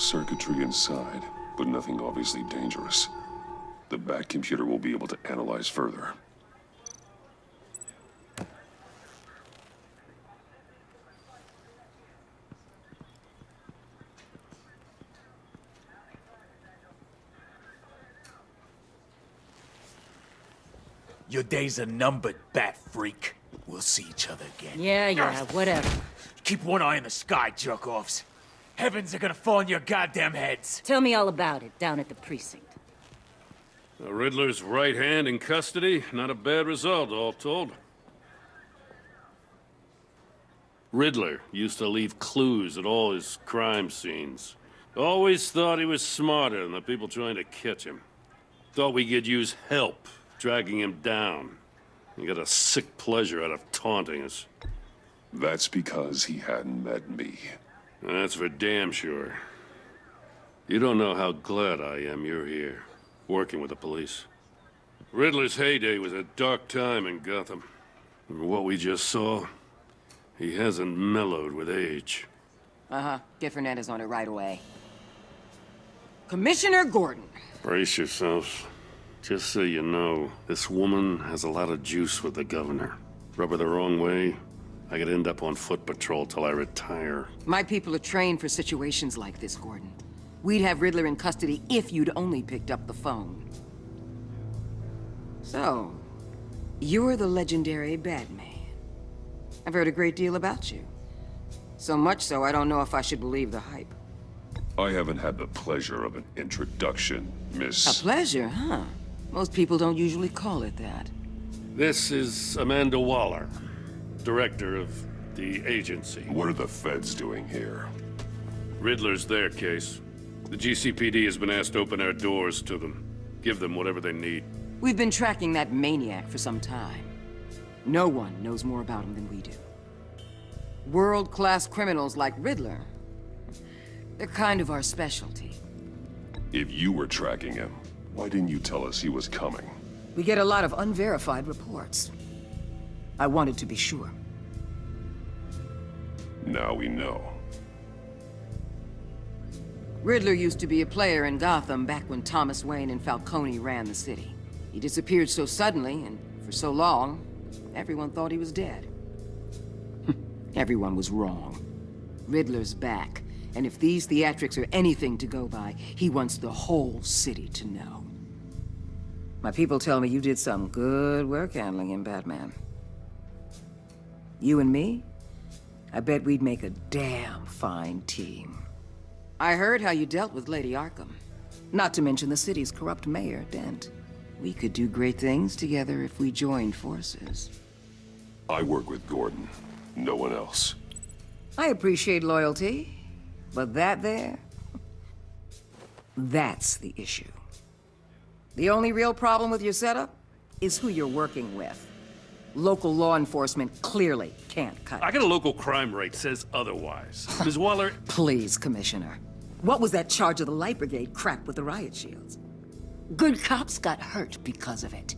Circuitry inside, but nothing obviously dangerous. The Bat computer will be able to analyze further. Your days are numbered, Bat Freak. We'll see each other again. Yeah, whatever. Keep one eye in the sky, jerk-offs. Heavens are gonna fall on your goddamn heads. Tell me all about it down at the precinct. The Riddler's right hand in custody. Not a bad result, all told. Riddler used to leave clues at all his crime scenes. Always thought he was smarter than the people trying to catch him. Thought we could use help dragging him down. He got a sick pleasure out of taunting us. That's because he hadn't met me. That's for damn sure. You don't know how glad I am you're here, working with the police. Riddler's heyday was a dark time in Gotham. And what we just saw, he hasn't mellowed with age. Get Fernandez on it right away. Commissioner Gordon. Brace yourselves. Just so you know, this woman has a lot of juice with the governor. Rub her the wrong way, I could end up on foot patrol till I retire. My people are trained for situations like this, Gordon. We'd have Riddler in custody if you'd only picked up the phone. So, you're the legendary Batman. I've heard a great deal about you. So much so, I don't know if I should believe the hype. I haven't had the pleasure of an introduction, Miss... A pleasure, huh? Most people don't usually call it that. This is Amanda Waller, director of the agency. What are the feds doing here? Riddler's their case. The GCPD has been asked to open our doors to them. Give them whatever they need. We've been tracking that maniac for some time. No one knows more about him than we do. World-class criminals like Riddler. They're kind of our specialty. If you were tracking him, why didn't you tell us he was coming? We get a lot of unverified reports. I wanted to be sure. Now we know. Riddler used to be a player in Gotham back when Thomas Wayne and Falcone ran the city. He disappeared so suddenly and for so long, everyone thought he was dead. Everyone was wrong. Riddler's back, and if these theatrics are anything to go by, he wants the whole city to know. My people tell me you did some good work handling him, Batman. You and me? I bet we'd make a damn fine team. I heard how you dealt with Lady Arkham. Not to mention the city's corrupt mayor, Dent. We could do great things together if we joined forces. I work with Gordon. No one else. I appreciate loyalty, but that there... that's the issue. The only real problem with your setup is who you're working with. Local law enforcement clearly can't cut it. I got a local crime rate says otherwise. Ms. Waller... Please, Commissioner. What was that charge of the Light Brigade crap with the riot shields? Good cops got hurt because of it.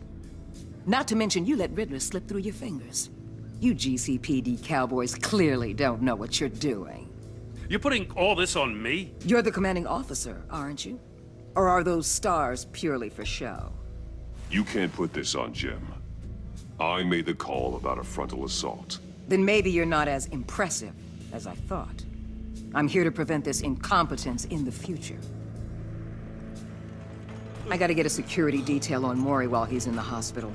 Not to mention you let Riddler slip through your fingers. You GCPD cowboys clearly don't know what you're doing. You're putting all this on me? You're the commanding officer, aren't you? Or are those stars purely for show? You can't put this on Jim. I made the call about a frontal assault. Then maybe you're not as impressive as I thought. I'm here to prevent this incompetence in the future. I gotta get a security detail on Mori while he's in the hospital.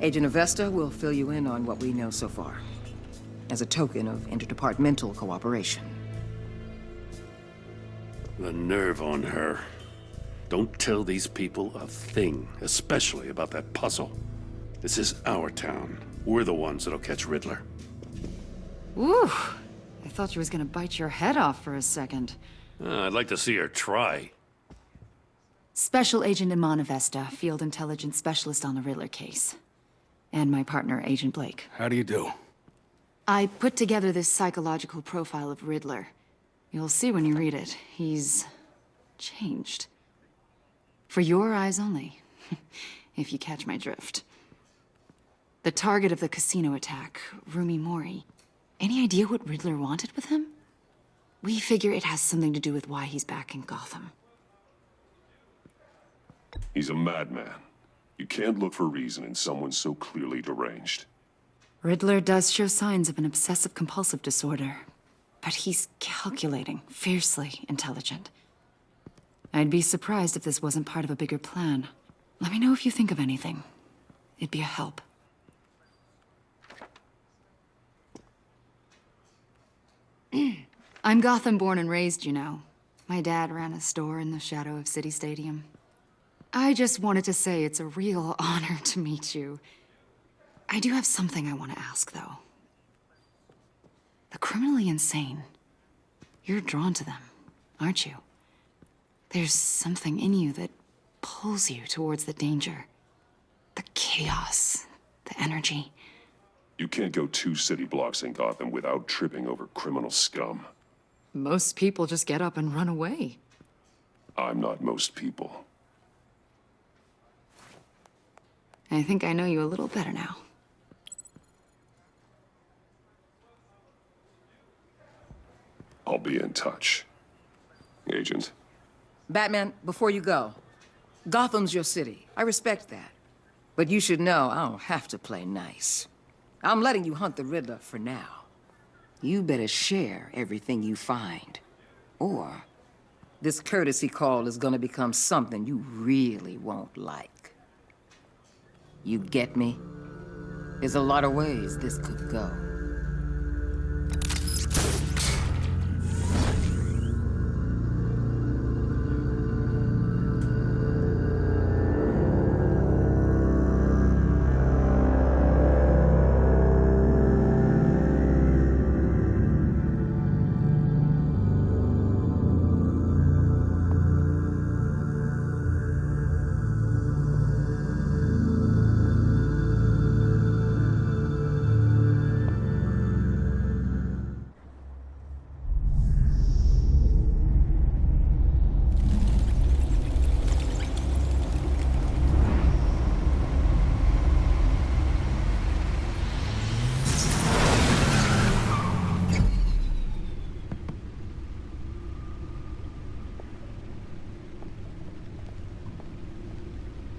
Agent Avesta will fill you in on what we know so far, as a token of interdepartmental cooperation. The nerve on her. Don't tell these people a thing, especially about that puzzle. This is our town. We're the ones that'll catch Riddler. Ooh, I thought you was gonna bite your head off for a second. I'd like to see her try. Special Agent Iman Avesta, Field Intelligence Specialist on the Riddler case. And my partner, Agent Blake. How do you do? I put together this psychological profile of Riddler. You'll see when you read it. He's... changed. For your eyes only, if you catch my drift. The target of the casino attack, Rumi Mori. Any idea what Riddler wanted with him? We figure it has something to do with why he's back in Gotham. He's a madman. You can't look for reason in someone so clearly deranged. Riddler does show signs of an obsessive-compulsive disorder, but he's calculating, fiercely intelligent. I'd be surprised if this wasn't part of a bigger plan. Let me know if you think of anything. It'd be a help. I'm Gotham born and raised, you know. My dad ran a store in the shadow of City Stadium. I just wanted to say it's a real honor to meet you. I do have something I want to ask, though. The criminally insane. You're drawn to them, aren't you? There's something in you that pulls you towards the danger. The chaos, the energy. You can't go 2 city blocks in Gotham without tripping over criminal scum. Most people just get up and run away. I'm not most people. I think I know you a little better now. I'll be in touch. Agent. Batman, before you go, Gotham's your city. I respect that. But you should know I don't have to play nice. I'm letting you hunt the Riddler for now. You better share everything you find. Or this courtesy call is gonna become something you really won't like. You get me? There's a lot of ways this could go.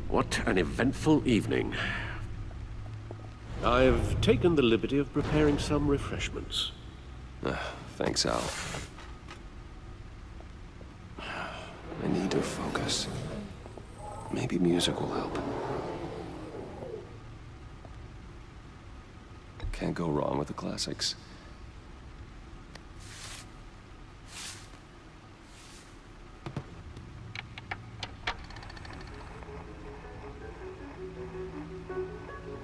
What an eventful evening. I've taken the liberty of preparing some refreshments. Thanks, Al. I need to focus. Maybe music will help. Can't go wrong with the classics.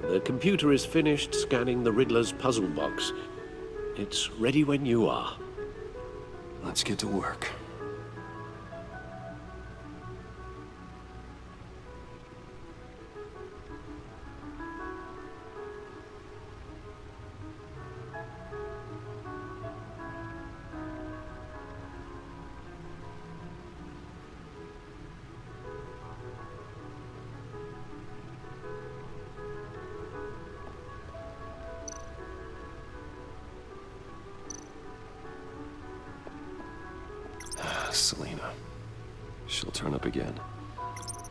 The computer is finished scanning the Riddler's puzzle box. It's ready when you are. Let's get to work. Selina. She'll turn up again.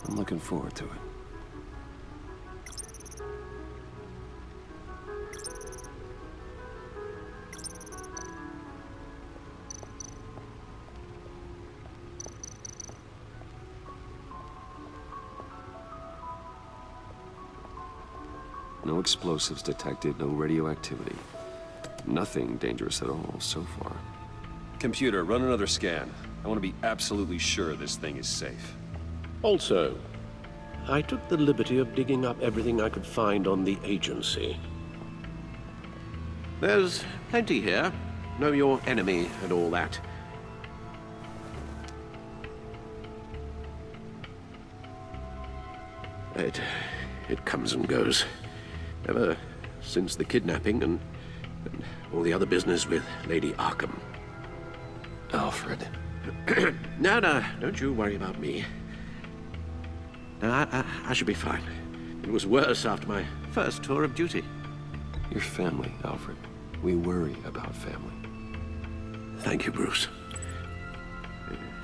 I'm looking forward to it. No explosives detected, no radioactivity. Nothing dangerous at all so far. Computer, run another scan. I want to be absolutely sure this thing is safe. Also, I took the liberty of digging up everything I could find on the agency. There's plenty here. Know your enemy and all that. It comes and goes. Ever since the kidnapping and all the other business with Lady Arkham. Alfred. No, don't you worry about me. No, I should be fine. It was worse after my first tour of duty. Your family, Alfred. We worry about family. Thank you, Bruce.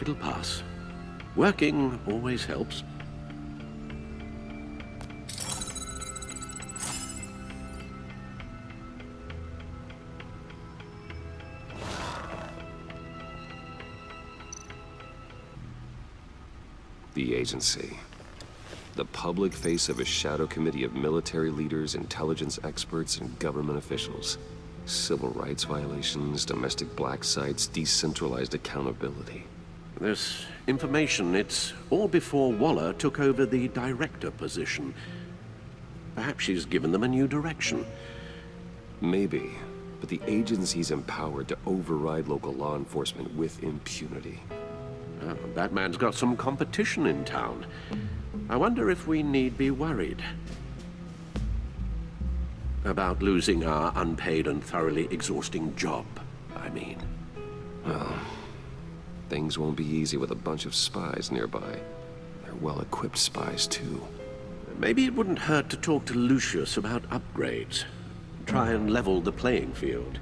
It'll pass. Working always helps. The agency. The public face of a shadow committee of military leaders, intelligence experts, and government officials. Civil rights violations, domestic black sites, decentralized accountability. This information, it's all before Waller took over the director position. Perhaps she's given them a new direction. Maybe, but the agency's empowered to override local law enforcement with impunity. Batman's got some competition in town. I wonder if we need be worried about losing our unpaid and thoroughly exhausting job, I mean. Well, things won't be easy with a bunch of spies nearby. They're well-equipped spies, too. Maybe it wouldn't hurt to talk to Lucius about upgrades. Try and level the playing field.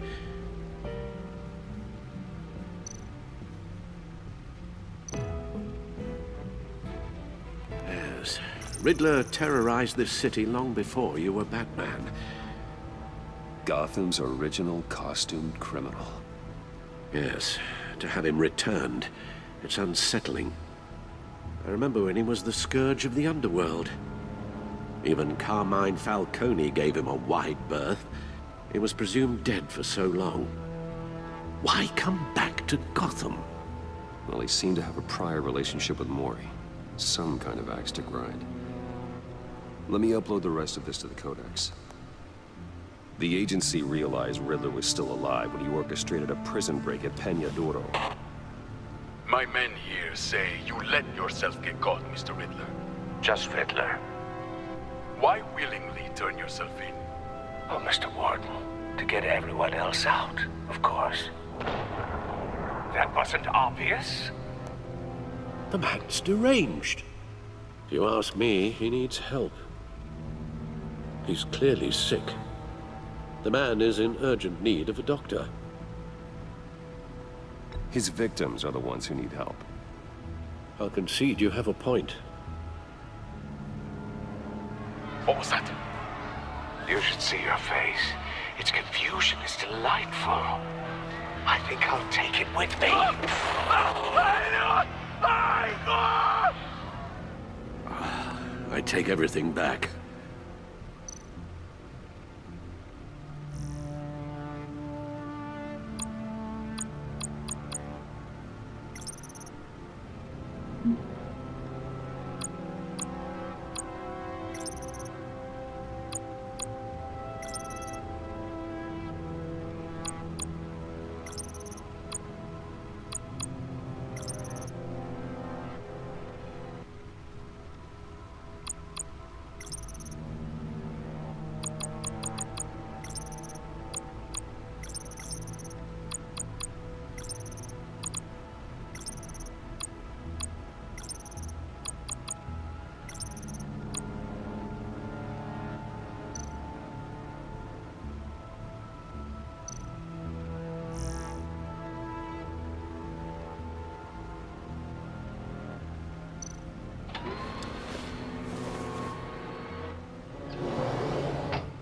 Yes, Riddler terrorized this city long before you were Batman. Gotham's original costumed criminal. Yes, to have him returned, it's unsettling. I remember when he was the scourge of the underworld. Even Carmine Falcone gave him a wide berth. He was presumed dead for so long. Why come back to Gotham? Well, he seemed to have a prior relationship with Mori. Some kind of axe to grind. Let me upload the rest of this to the Codex. The agency realized Riddler was still alive when he orchestrated a prison break at Peña Duro. My men here say you let yourself get caught, Mr. Riddler. Just Riddler. Why willingly turn yourself in? Oh, Mr. Warden, to get everyone else out, of course. That wasn't obvious. The man's deranged. If you ask me, he needs help. He's clearly sick. The man is in urgent need of a doctor. His victims are the ones who need help. I'll concede you have a point. What was that? You should see your face. Its confusion is delightful. I think I'll take it with me. I take everything back.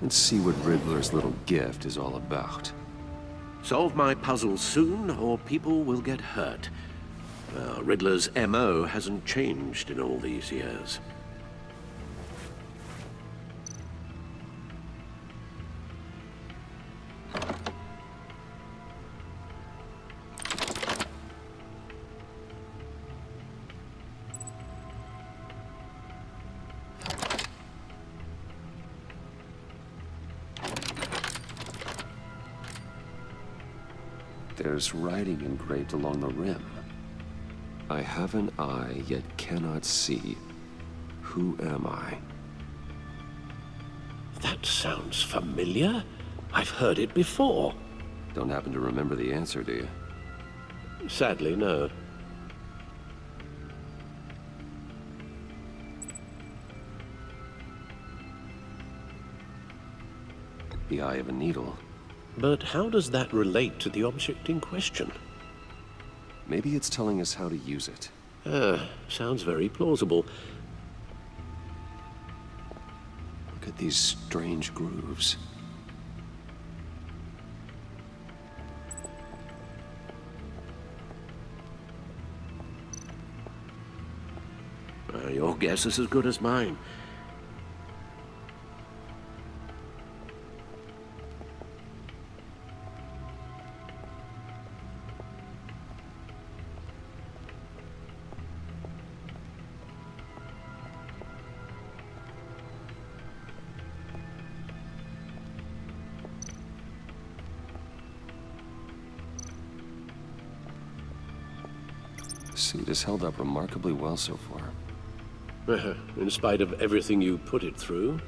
Let's see what Riddler's little gift is all about. Solve my puzzle soon, or people will get hurt. Riddler's MO hasn't changed in all these years. There's writing engraved along the rim. I have an eye, yet cannot see. Who am I? That sounds familiar. I've heard it before. Don't happen to remember the answer, do you? Sadly, no. The eye of a needle. But how does that relate to the object in question? Maybe it's telling us how to use it. Sounds very plausible. Look at these strange grooves. Your guess is as good as mine. The suit has held up remarkably well so far. In spite of everything you put it through.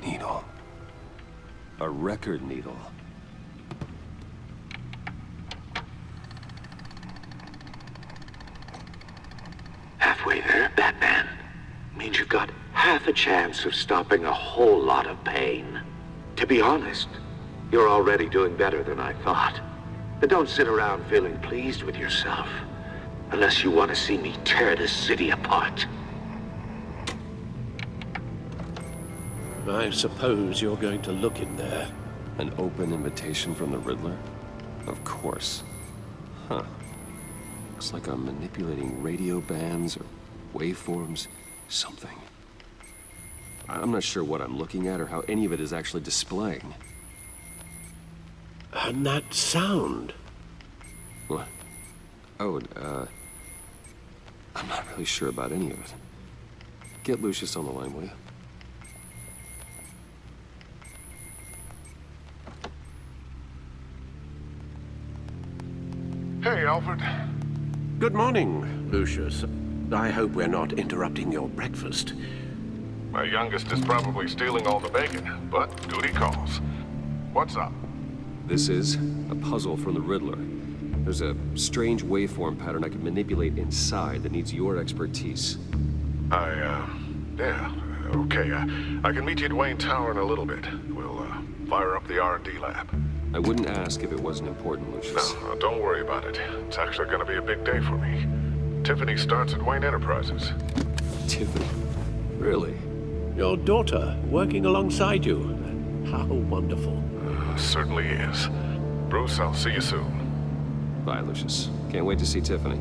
Needle. A record needle. Halfway there, Batman. Means you've got half a chance of stopping a whole lot of pain. To be honest, you're already doing better than I thought. But don't sit around feeling pleased with yourself. Unless you want to see me tear this city apart. I suppose you're going to look in there. An open invitation from the Riddler? Of course. Huh. Looks like I'm manipulating radio bands or waveforms. Something. I'm not sure what I'm looking at or how any of it is actually displaying. And that sound. What? Oh, I'm not really sure about any of it. Get Lucius on the line, will you? Hey, Alfred. Good morning, Lucius. I hope we're not interrupting your breakfast. My youngest is probably stealing all the bacon, but duty calls. What's up? This is a puzzle from the Riddler. There's a strange waveform pattern I can manipulate inside that needs your expertise. Yeah, okay. I can meet you at Wayne Tower in a little bit. We'll, fire up the R&D lab. I wouldn't ask if it wasn't important, Lucius. No, don't worry about it. It's actually gonna be a big day for me. Tiffany starts at Wayne Enterprises. Tiffany? Really? Your daughter working alongside you. How wonderful. Certainly is. Bruce, I'll see you soon. Bye, Lucius. Can't wait to see Tiffany.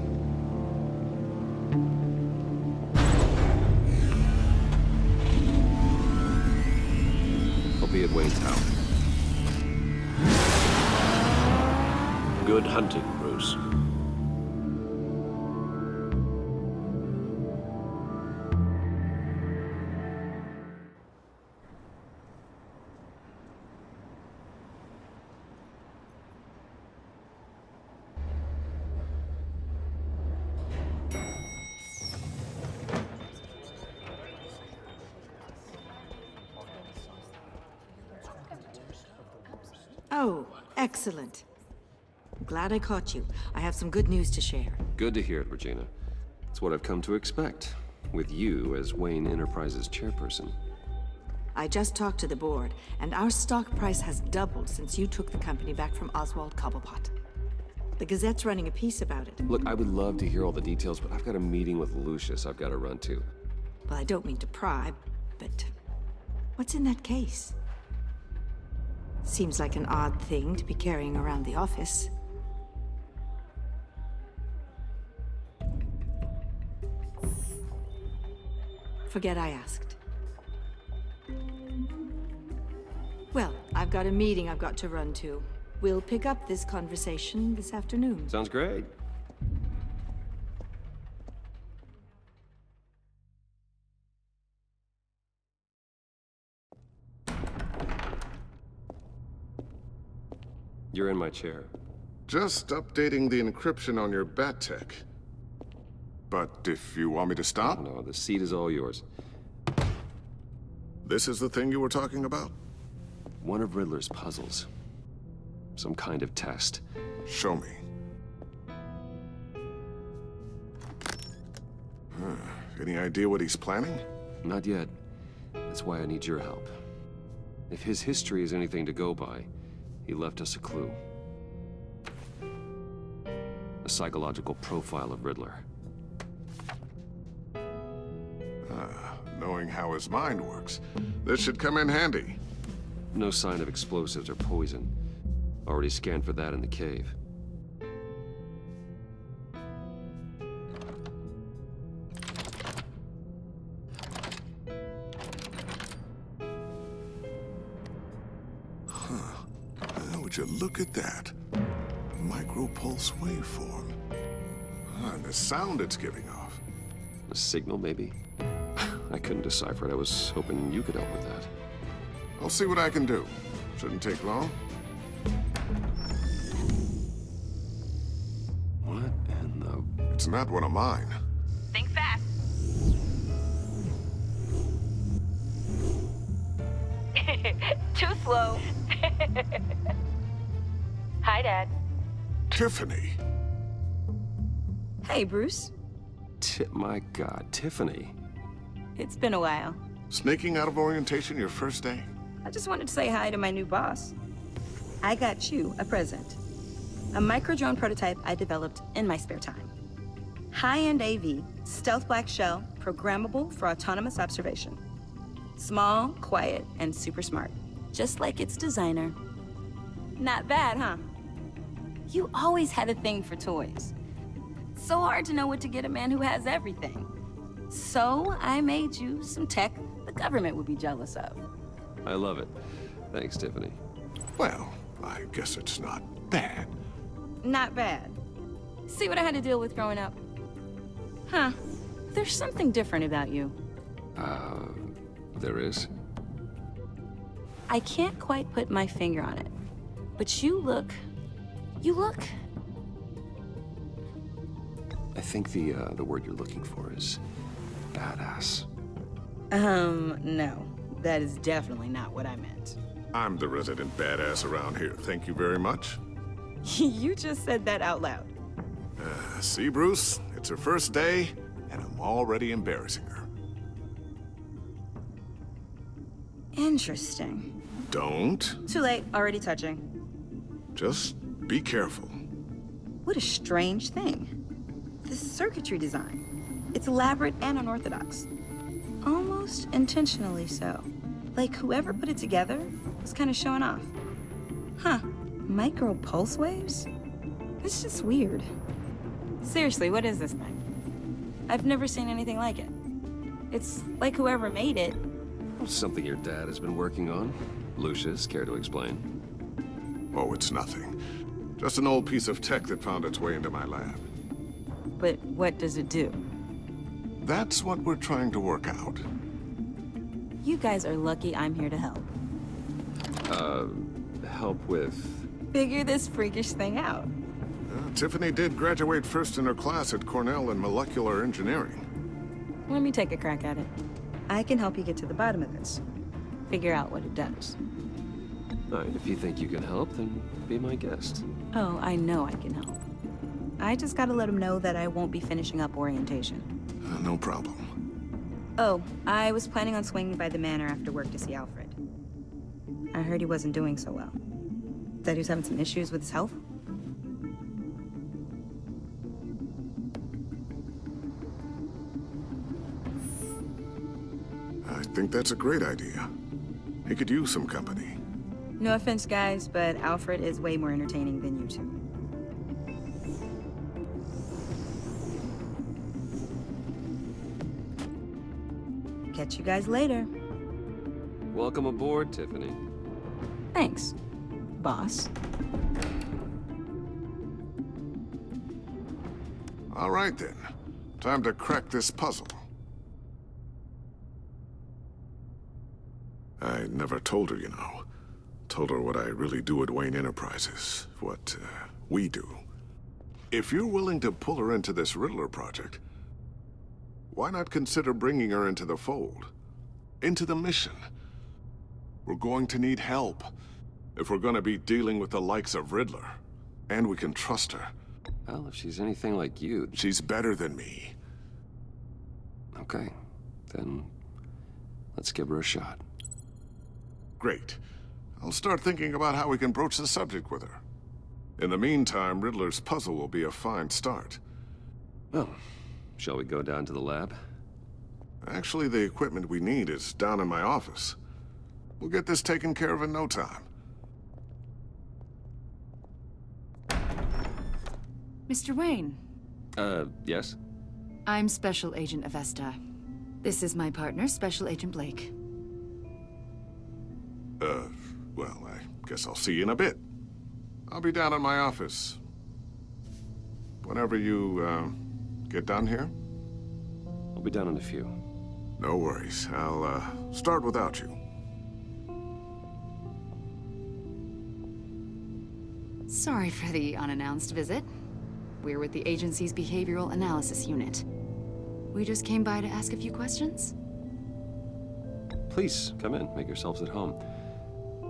I'll be at Wayne Tower. Good hunting, Bruce. Oh, excellent. Glad I caught you. I have some good news to share. Good to hear it, Regina. It's what I've come to expect, with you as Wayne Enterprises chairperson. I just talked to the board, and our stock price has doubled since you took the company back from Oswald Cobblepot. The Gazette's running a piece about it. Look, I would love to hear all the details, but I've got a meeting with Lucius I've got to run to. Well, I don't mean to pry, but what's in that case? Seems like an odd thing to be carrying around the office. Forget I asked. Well, I've got a meeting I've got to run to. We'll pick up this conversation this afternoon. Sounds great. You're in my chair. Just updating the encryption on your bat tech. But if you want me to stop, No, the seat is all yours. this is the thing you were talking about? One of Riddler's puzzles. Some kind of test. Show me. Any idea what he's planning? Not yet. That's why I need your help. If his history is anything to go by, he left us a clue. A psychological profile of Riddler. Knowing how his mind works, this should come in handy. No sign of explosives or poison. Already scanned for that in the cave. Would you look at that? Micropulse waveform. And the sound it's giving off. A signal, maybe? I couldn't decipher it. I was hoping you could help with that. I'll see what I can do. Shouldn't take long. What in the... It's not one of mine. Think fast. Too slow. Hi, Dad. Tiffany. Hey, Bruce. My God, Tiffany. It's been a while. Sneaking out of orientation your first day? I just wanted to say hi to my new boss. I got you a present. A micro-drone prototype I developed in my spare time. High-end AV, stealth black shell, programmable for autonomous observation. Small, quiet, and super smart. Just like its designer. Not bad, huh? You always had a thing for toys. So hard to know what to get a man who has everything. So I made you some tech the government would be jealous of. I love it. Thanks, Tiffany. Well, I guess it's not bad. Not bad. See what I had to deal with growing up? Huh. There's something different about you. There is? I can't quite put my finger on it. But you look... I think the word you're looking for is badass. No. That is definitely not what I meant. I'm the resident badass around here. Thank you very much. You just said that out loud. See, Bruce? It's her first day, and I'm already embarrassing her. Interesting. Don't. Too late. Already touching. Just be careful. What a strange thing. The circuitry design. It's elaborate and unorthodox. Almost intentionally so. Like whoever put it together was kind of showing off. Huh. Micro pulse waves? It's just weird. Seriously, what is this thing? I've never seen anything like it. It's like whoever made it. Something your dad has been working on. Lucius, care to explain? Oh, it's nothing. Just an old piece of tech that found its way into my lab. But what does it do? That's what we're trying to work out. You guys are lucky I'm here to help. Help with... Figure this freakish thing out. Tiffany did graduate first in her class at Cornell in molecular engineering. Let me take a crack at it. I can help you get to the bottom of this. Figure out what it does. All right, if you think you can help, then be my guest. Oh, I know I can help. I just gotta let him know that I won't be finishing up orientation. No problem. Oh, I was planning on swinging by the manor after work to see Alfred. I heard he wasn't doing so well. That he was having some issues with his health. I think that's a great idea. He could use some company. No offense, guys, but Alfred is way more entertaining than you two. Catch you guys later. Welcome aboard, Tiffany. Thanks. boss. All right then. Time to crack this puzzle. I never told her, you know. Told her what I really do at Wayne Enterprises. What, we do. If you're willing to pull her into this Riddler project, why not consider bringing her into the fold? Into the mission? We're going to need help if we're gonna be dealing with the likes of Riddler. And we can trust her. Well, if she's anything like you... She's better than me. Okay, then let's give her a shot. Great. I'll start thinking about how we can broach the subject with her. In the meantime, Riddler's puzzle will be a fine start. Well, shall we go down to the lab? Actually, the equipment we need is down in my office. We'll get this taken care of in no time. Mr. Wayne, Yes? I'm Special Agent Avesta. This is my partner, Special Agent Blake. Well, I guess I'll see you in a bit. I'll be down in my office. Whenever you, get done here? I'll be down in a few. No worries. I'll, start without you. Sorry for the unannounced visit. We're with the agency's Behavioral Analysis Unit. We just came by to ask a few questions. Please, come in. Make yourselves at home.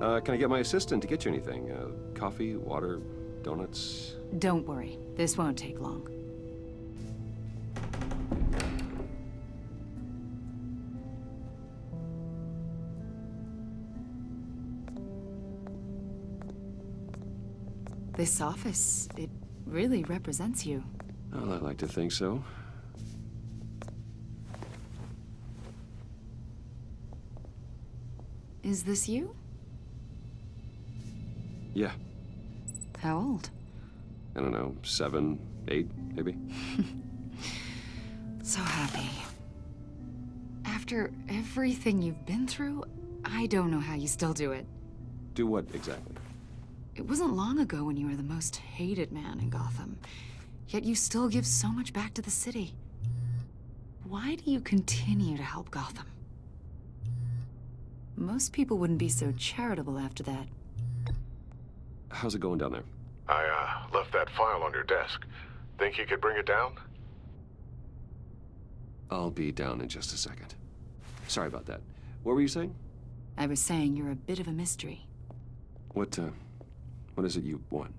Can I get my assistant to get you anything? Coffee, water, donuts? Don't worry, this won't take long. This office, it really represents you. Well, I'd like to think so. Is this you? Yeah. How old? I don't know, 7, 8, maybe? So happy. After everything you've been through, I don't know how you still do it. Do what exactly? It wasn't long ago when you were the most hated man in Gotham, yet you still give so much back to the city. Why do you continue to help Gotham? Most people wouldn't be so charitable after that. How's it going down there? I, left that file on your desk. Think you could bring it down? I'll be down in just a second. Sorry about that. What were you saying? I was saying you're a bit of a mystery. What is it you want?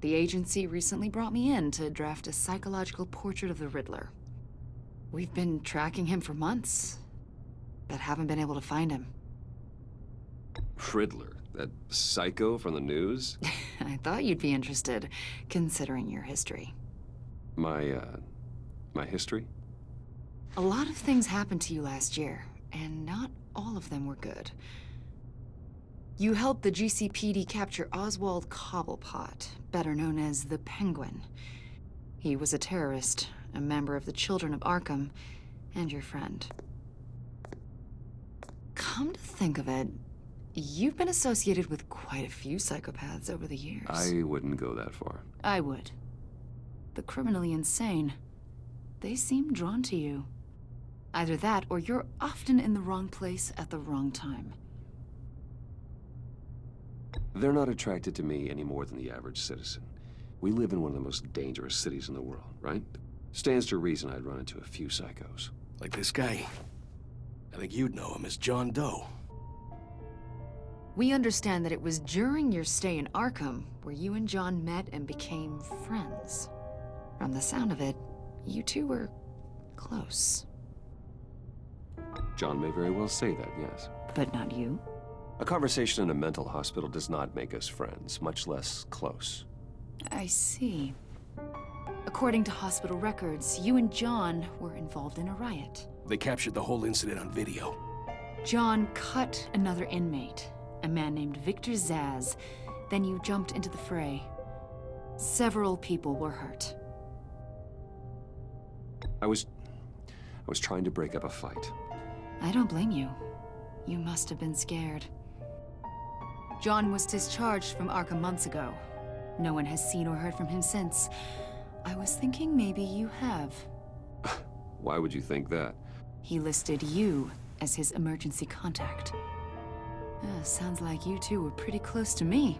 The agency recently brought me in to draft a psychological portrait of the Riddler. We've been tracking him for months, but haven't been able to find him. Riddler? That psycho from the news? I thought you'd be interested, considering your history. My history? A lot of things happened to you last year, and not all of them were good. You helped the GCPD capture Oswald Cobblepot, better known as the Penguin. He was a terrorist, a member of the Children of Arkham, and your friend. Come to think of it, you've been associated with quite a few psychopaths over the years. I wouldn't go that far. I would. The criminally insane. They seem drawn to you. Either that, or you're often in the wrong place at the wrong time. They're not attracted to me any more than the average citizen. We live in one of the most dangerous cities in the world, right? Stands to reason I'd run into a few psychos. Like this guy. I think you'd know him as John Doe. We understand that it was during your stay in Arkham where you and John met and became friends. From the sound of it, you two were close. John may very well say that, yes. But not you? A conversation in a mental hospital does not make us friends, much less close. I see. According to hospital records, you and John were involved in a riot. They captured the whole incident on video. John cut another inmate, a man named Victor Zsasz. Then you jumped into the fray. Several people were hurt. I was trying to break up a fight. I don't blame you. You must have been scared. John was discharged from Arkham months ago. No one has seen or heard from him since. I was thinking maybe you have. Why would you think that? He listed you as his emergency contact. Sounds like you two were pretty close to me.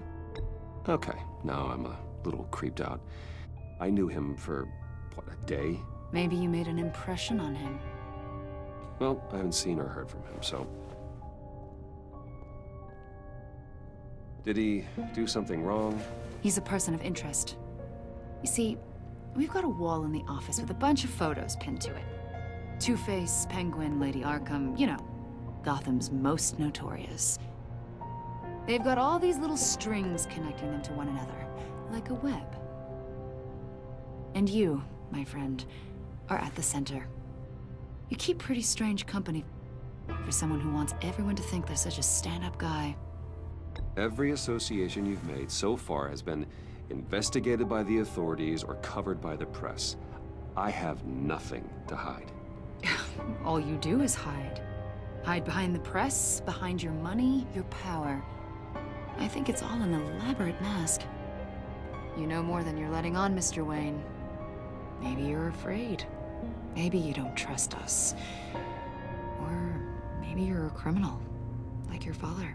Okay, now I'm a little creeped out. I knew him for, what, a day? Maybe you made an impression on him. Well, I haven't seen or heard from him, so... Did he do something wrong? He's a person of interest. You see, we've got a wall in the office with a bunch of photos pinned to it. Two-Face, Penguin, Lady Arkham, you know, Gotham's most notorious. They've got all these little strings connecting them to one another, like a web. And you, my friend, are at the center. You keep pretty strange company for someone who wants everyone to think they're such a stand-up guy. Every association you've made so far has been investigated by the authorities or covered by the press. I have nothing to hide. All you do is hide. Hide behind the press, behind your money, your power. I think it's all an elaborate mask. You know more than you're letting on, Mr. Wayne. Maybe you're afraid. Maybe you don't trust us. Or maybe you're a criminal, like your father.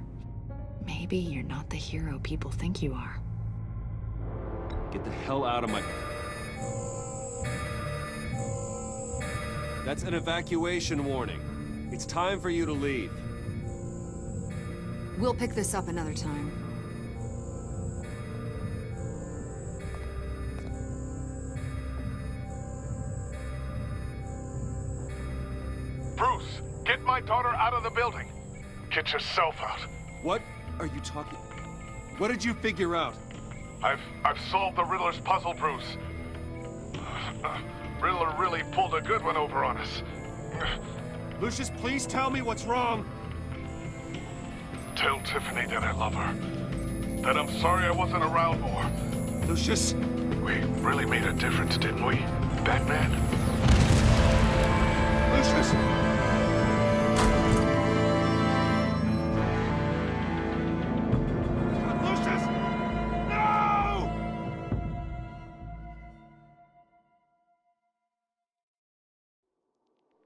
Maybe you're not the hero people think you are. Get the hell out of my... That's an evacuation warning. It's time for you to leave. We'll pick this up another time. Bruce, get my daughter out of the building. Get yourself out. What are you talking... What did you figure out? I've solved the Riddler's puzzle, Bruce. Riddler really pulled a good one over on us. Lucius, please tell me what's wrong. Tell Tiffany that I love her. That I'm sorry I wasn't around more. Lucius! We really made a difference, didn't we, Batman? Lucius!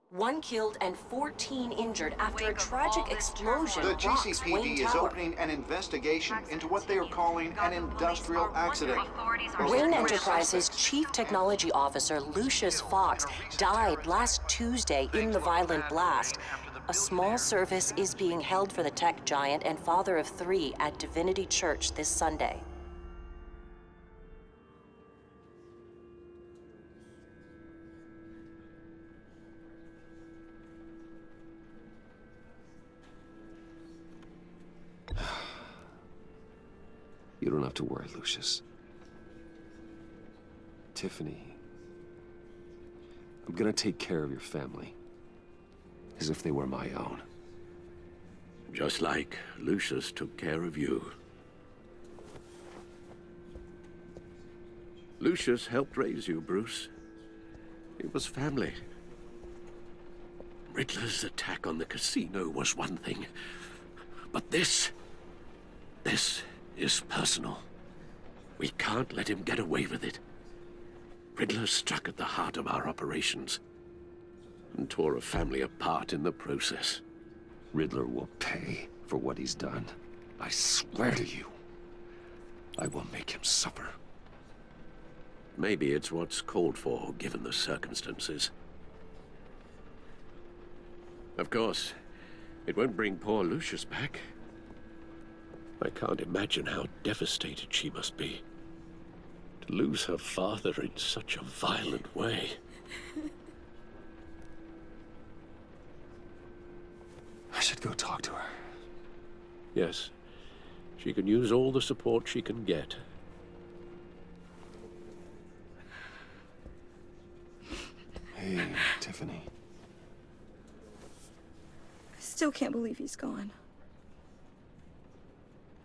One killed and 14 injured after a tragic explosion The rocks Wayne GCPD is Tower. opening an investigation into what they are calling an industrial accident. Wayne Enterprises' Chief Technology Officer Lucius Fox died last Tuesday in the violent blast. A small service is being held for the tech giant and father of 3 at Divinity Church this Sunday. You don't have to worry, Lucius. Tiffany, I'm gonna take care of your family. As if they were my own. Just like Lucius took care of you. Lucius helped raise you, Bruce. It was family. Riddler's attack on the casino was one thing. But this is personal. We can't let him get away with it. Riddler struck at the heart of our operations and tore a family apart in the process. Riddler will pay for what he's done. I swear to you, I will make him suffer. Maybe it's what's called for, given the circumstances. Of course, it won't bring poor Lucius back. I can't imagine how devastated she must be. To lose her father in such a violent way. I should go talk to her. Yes, she can use all the support she can get. Hey, Tiffany. I still can't believe he's gone.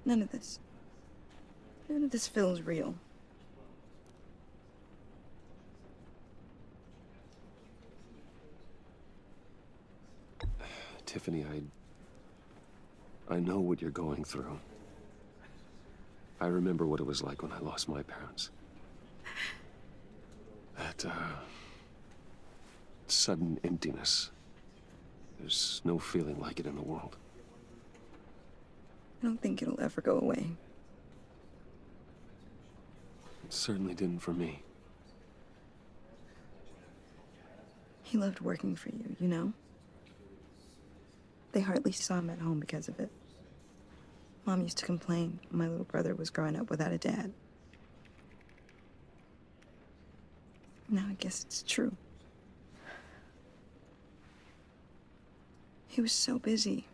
None of this feels real. Tiffany, I know what you're going through. I remember what it was like when I lost my parents. That, sudden emptiness. There's no feeling like it in the world. I don't think it'll ever go away. It certainly didn't for me. He loved working for you, you know? They hardly saw him at home because of it. Mom used to complain my little brother was growing up without a dad. Now I guess it's true. He was so busy.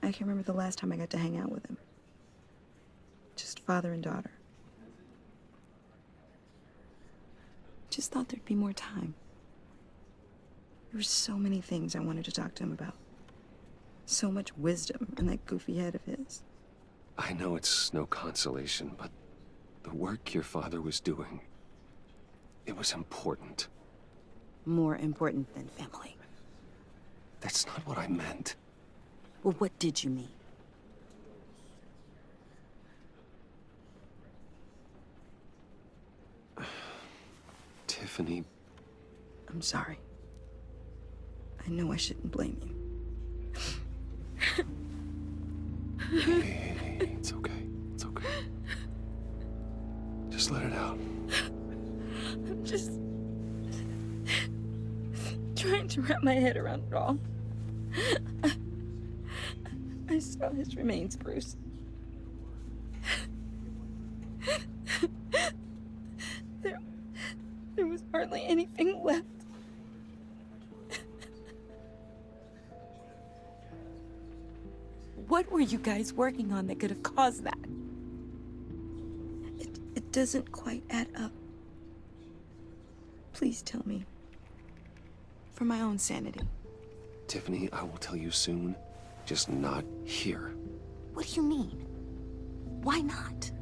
I can't remember the last time I got to hang out with him. Just father and daughter. Just thought there'd be more time. There were so many things I wanted to talk to him about. So much wisdom in that goofy head of his. I know it's no consolation, but the work your father was doing, it was important. More important than family. That's not what I meant. Well, what did you mean? Tiffany. I'm sorry. I know I shouldn't blame you. Hey, it's okay. It's okay. Just let it out. I'm just trying to wrap my head around it all. I saw his remains, Bruce. There was hardly anything left. What were you guys working on that could have caused that? It doesn't quite add up. Please tell me. For my own sanity. Tiffany, I will tell you soon. Just not here. What do you mean? Why not?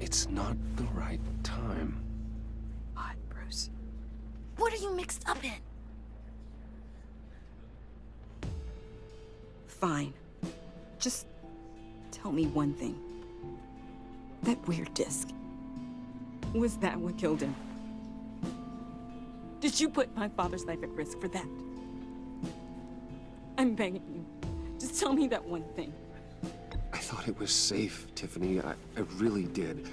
It's not the right time. Odd, Bruce. What are you mixed up in? Fine. Just tell me one thing. That weird disc. Was that what killed him? Did you put my father's life at risk for that? I'm begging you. Just tell me that one thing. I thought it was safe, Tiffany. I really did.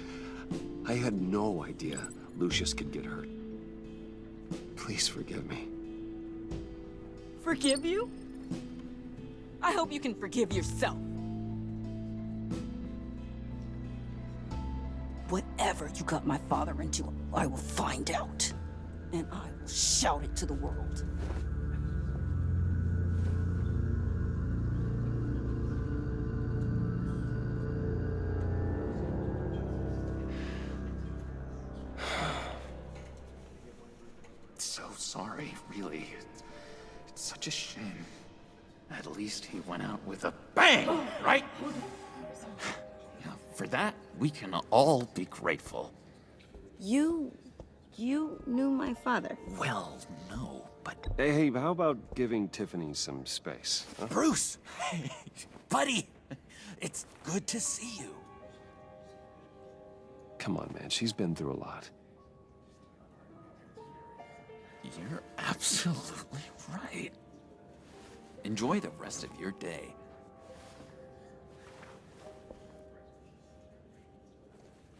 I had no idea Lucius could get hurt. Please forgive me. Forgive you? I hope you can forgive yourself. Whatever you got my father into, I will find out. And I will shout it to the world. So sorry, really. It's such a shame. At least he went out with a bang, right? Yeah, for that, we can all be grateful. You knew my father. Well, no, but... Hey, how about giving Tiffany some space? Huh? Bruce! Hey, buddy! It's good to see you. Come on, man. She's been through a lot. You're absolutely right. Enjoy the rest of your day.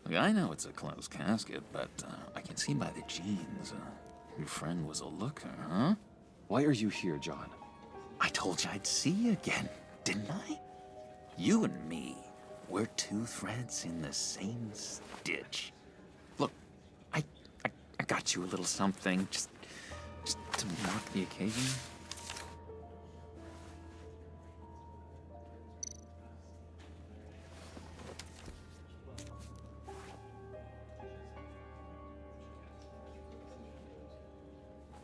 Look, I know it's a closed casket, but I can see by the jeans, your friend was a looker, huh? Why are you here, John? I told you I'd see you again, didn't I? You and me, we're two threads in the same stitch. Look, I got you a little something, just to mark the occasion.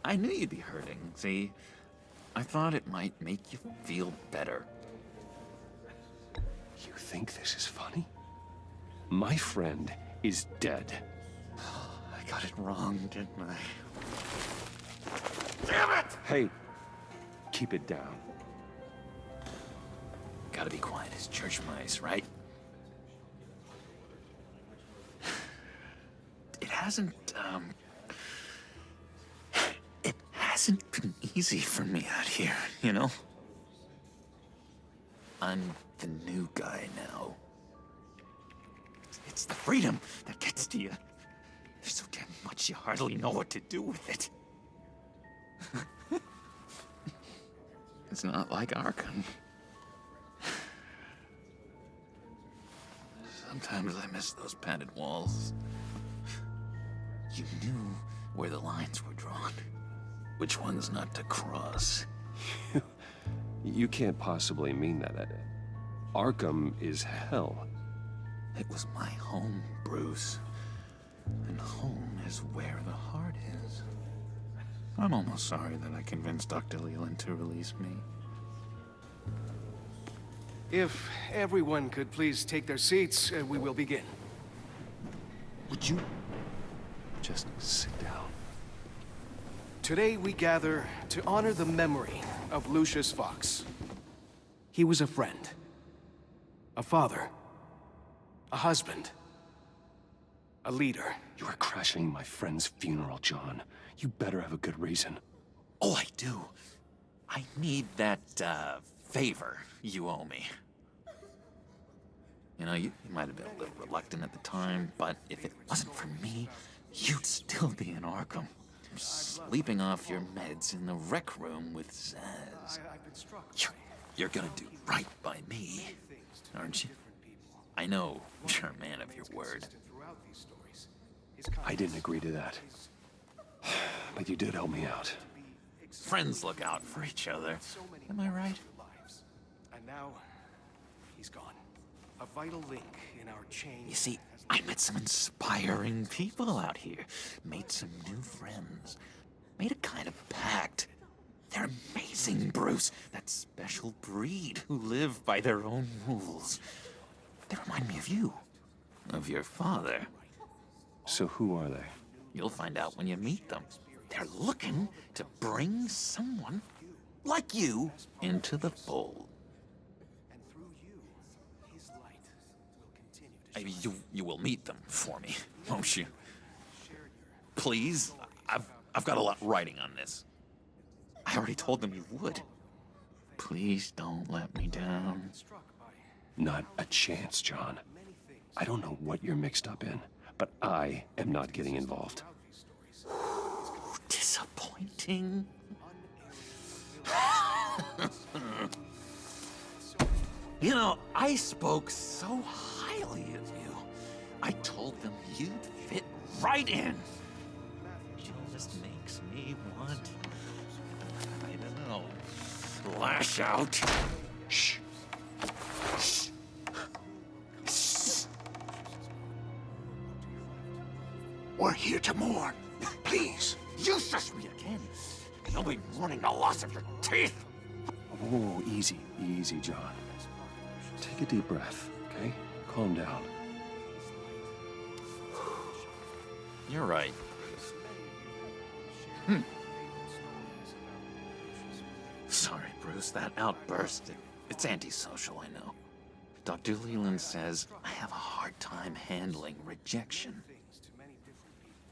I knew you'd be hurting, see? I thought it might make you feel better. You think this is funny? My friend is dead. I got it wrong, didn't I? Damn it! Hey, keep it down. Gotta be quiet as church mice, right? it hasn't been easy for me out here, you know? I'm the new guy now. It's the freedom that gets to you. There's so damn much you hardly know what to do with it. It's not like Arkham. Sometimes I miss those padded walls. You knew where the lines were drawn. Which ones not to cross. You can't possibly mean that. Arkham is hell. It was my home, Bruce. And home is where the heart is. I'm almost sorry that I convinced Dr. Leland to release me. If everyone could please take their seats, we will begin. Would you just sit down? Today we gather to honor the memory of Lucius Fox. He was a friend, a father, a husband, a leader. You are crashing my friend's funeral, John. You better have a good reason. Oh, I do. I need that, favor you owe me. You know, you might have been a little reluctant at the time, but if it wasn't for me, you'd still be in Arkham. Sleeping off your meds in the rec room with Zaz. You're gonna do right by me, aren't you? I know you're a man of your word. I didn't agree to that. But you did help me out. Friends look out for each other. Am I right? And now, he's gone. A vital link in our chain. You see, I met some inspiring people out here. Made some new friends. Made a kind of pact. They're amazing, Bruce. That special breed who live by their own rules. They remind me of you. Of your father. So who are they? You'll find out when you meet them. They're looking to bring someone like you into the fold. You will meet them for me, won't you? Please? I've got a lot writing on this. I already told them you would. Please don't let me down. Not a chance, John. I don't know what you're mixed up in, but I am not getting involved. Disappointing. You know, I spoke so highly of you. I told them you'd fit right in. It just makes me want, I don't know, lash out. Shh. Shh. Shh. We're here to mourn. Please, you shush me again. You'll be mourning the loss of your teeth. Oh, easy, easy, John. Take a deep breath, okay? Calm down. You're right. Sorry, Bruce, that outburst, it's antisocial, I know. Dr. Leland says I have a hard time handling rejection.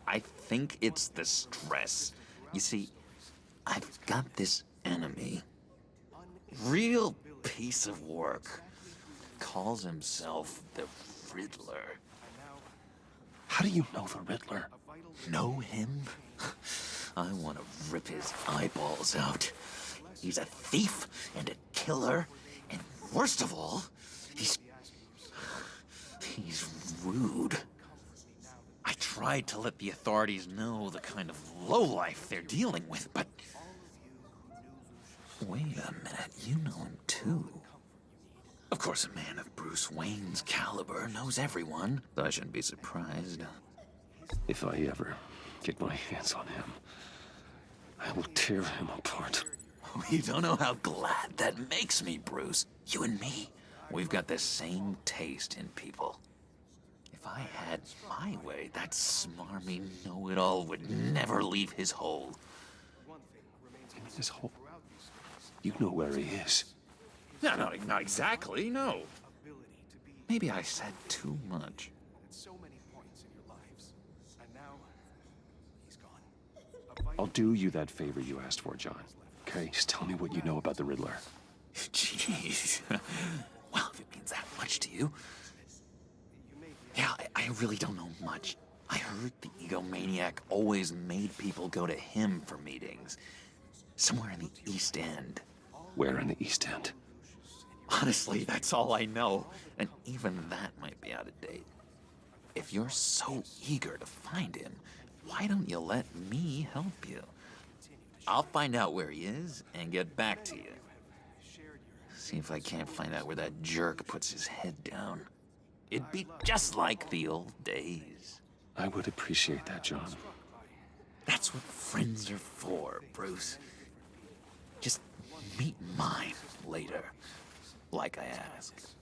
I think it's the stress. You see, I've got this enemy. Real piece of work. Calls himself the Riddler. How do you know the Riddler? Know him? I want to rip his eyeballs out. He's a thief and a killer, and worst of all, he's rude. I tried to let the authorities know the kind of lowlife they're dealing with, but... Wait a minute, you know him too. Of course, a man of Bruce Wayne's caliber knows everyone. I shouldn't be surprised. If I ever get my hands on him, I will tear him apart. You don't know how glad that makes me, Bruce. You and me, we've got the same taste in people. If I had my way, that smarmy know-it-all would never leave his hole. His hole? You know where he is. No, not exactly, no. Maybe I said too much. So many points in your lives. And now I'll do you that favor you asked for, John. Okay? Just tell me what you know about the Riddler. Jeez. Well, if it means that much to you. Yeah, I really don't know much. I heard the egomaniac always made people go to him for meetings. Somewhere in the East End. Where in the East End? Honestly, that's all I know. And even that might be out of date. If you're so eager to find him, why don't you let me help you? I'll find out where he is and get back to you. See if I can't find out where that jerk puts his head down. It'd be just like the old days. I would appreciate that, John. That's what friends are for, Bruce. Just meet mine later, like I asked.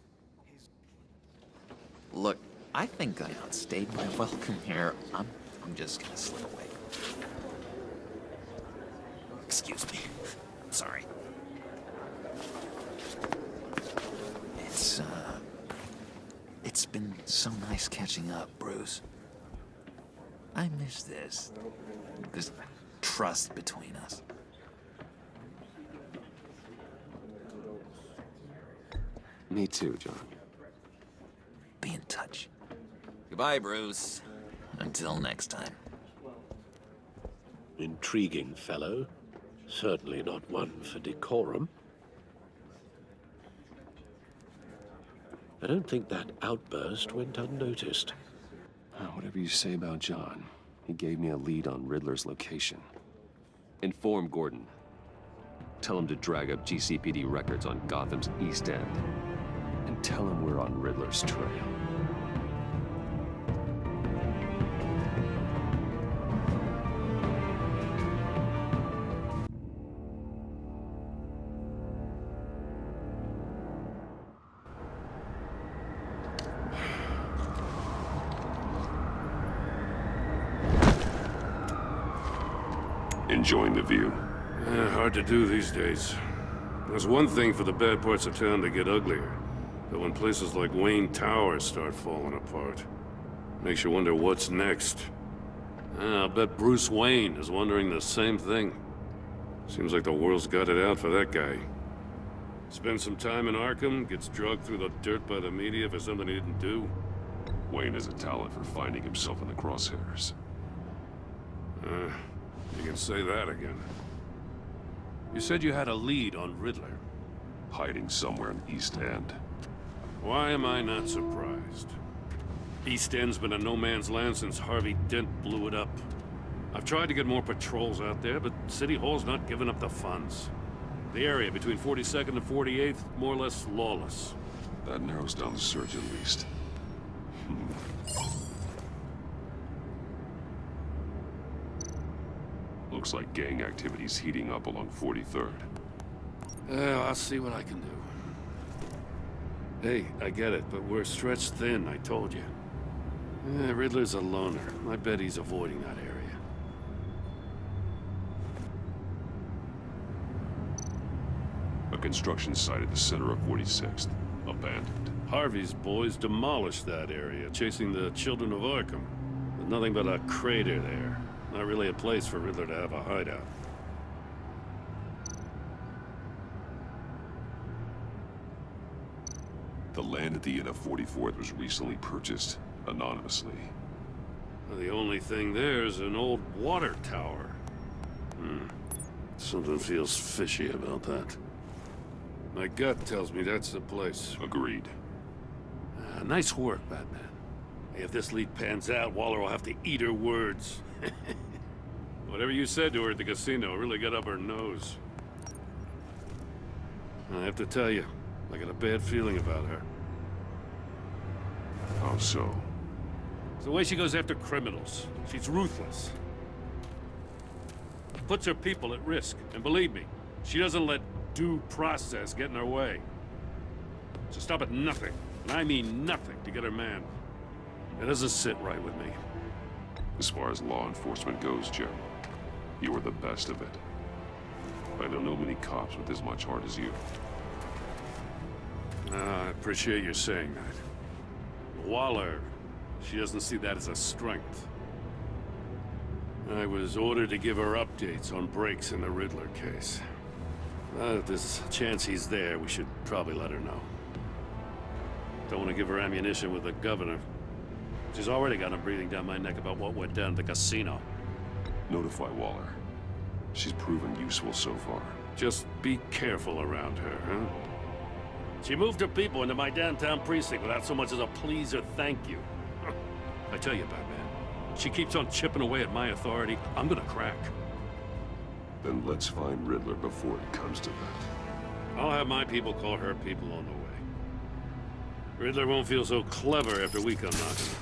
Look, I think I outstayed my welcome here. I'm just gonna slip away. Excuse me. Sorry. It's been so nice catching up, Bruce. I miss this trust between us. Me too, John. Be in touch. Goodbye, Bruce. Until next time. Intriguing fellow. Certainly not one for decorum. I don't think that outburst went unnoticed. Whatever you say about John, he gave me a lead on Riddler's location. Inform Gordon. Tell him to drag up GCPD records on Gotham's East End. And tell him we're on Riddler's trail. Enjoying the view? Hard to do these days. There's one thing for the bad parts of town to get uglier, but when places like Wayne Tower start falling apart, makes you wonder what's next. I'll bet Bruce Wayne is wondering the same thing. Seems like the world's got it out for that guy. Spends some time in Arkham, gets drugged through the dirt by the media for something he didn't do. Wayne has a talent for finding himself in the crosshairs. You can say that again. You said you had a lead on Riddler. Hiding somewhere in East End. Why am I not surprised? East End's been a no-man's land since Harvey Dent blew it up. I've tried to get more patrols out there, but City Hall's not giving up the funds. The area between 42nd and 48th, more or less lawless. That narrows down the search at least. Looks like gang activity's heating up along 43rd. I'll see what I can do. Hey, I get it, but we're stretched thin, I told you. Riddler's a loner. I bet he's avoiding that area. A construction site at the center of 46th. Abandoned. Harvey's boys demolished that area, chasing the children of Arkham. There's nothing but a crater there. Not really a place for Riddler to have a hideout. The land at the end of 44th was recently purchased, anonymously. The only thing there is an old water tower. Something feels fishy about that. My gut tells me that's the place. Agreed. Nice work, Batman. If this lead pans out, Waller will have to eat her words. Whatever you said to her at the casino really got up her nose. I have to tell you, I got a bad feeling about her. How so? It's the way she goes after criminals. She's ruthless. Puts her people at risk. And believe me, she doesn't let due process get in her way. So stop at nothing, and I mean nothing, to get her man. It doesn't sit right with me. As far as law enforcement goes, Jim, you are the best of it. I don't know many cops with as much heart as you. I appreciate you saying that. Waller, she doesn't see that as a strength. I was ordered to give her updates on breaks in the Riddler case. If there's a chance he's there, we should probably let her know. Don't want to give her ammunition with the governor. She's already got him breathing down my neck about what went down at the casino. Notify Waller. She's proven useful so far. Just be careful around her, huh? She moved her people into my downtown precinct without so much as a please or thank you. I tell you, Batman, she keeps on chipping away at my authority, I'm gonna crack. Then let's find Riddler before it comes to that. I'll have my people call her people on the way. Riddler won't feel so clever after we come knocking.